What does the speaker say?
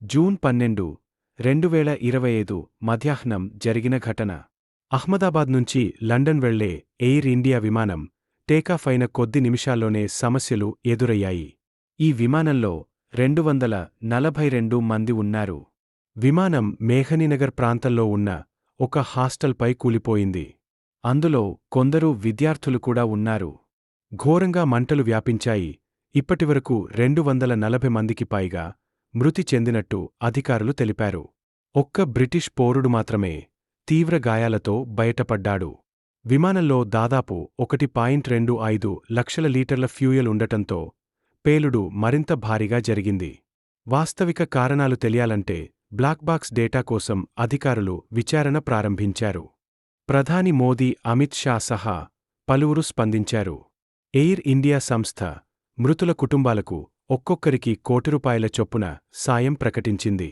June 12, 2025 మధ్యాహ్నం జరిగిన ఘటన. అహ్మదాబాద్ నుంచి లండన్ వెళ్లే ఎయిర్ ఇండియా విమానం టేకాఫ్ అయిన కొద్ది నిమిషాల్లోనే సమస్యలు ఎదురయ్యాయి. ఈ విమానంలో 242 మంది ఉన్నారు. విమానం మేఘనీనగర్ ప్రాంతంలో ఉన్న ఒక హాస్టల్పై కూలిపోయింది. అందులో కొందరు విద్యార్థులు కూడా ఉన్నారు. ఘోరంగా మంటలు వ్యాపించాయి. ఇప్పటివరకు 240 మందికి పైగా మృతి చెందినట్టు అధికారులు తెలిపారు. ఒక్క బ్రిటిష్ పౌరుడు మాత్రమే తీవ్ర గాయాలతో బయటపడ్డాడు. విమానంలో దాదాపు 1.25 లక్షల లీటర్ల ఫ్యూయల్ ఉండటంతో పేలుడు మరింత భారీగా జరిగింది. వాస్తవిక కారణాలు తెలియాలంటే బ్లాక్బాక్స్ డేటా కోసం అధికారులు విచారణ ప్రారంభించారు. ప్రధాని మోదీ, అమిత్ షా సహా పలువురు స్పందించారు. ఎయిర్ ఇండియా సంస్థ మృతుల కుటుంబాలకు ఒక్కొక్కరికి ₹1 కోటి చొప్పున సాయం ప్రకటించింది.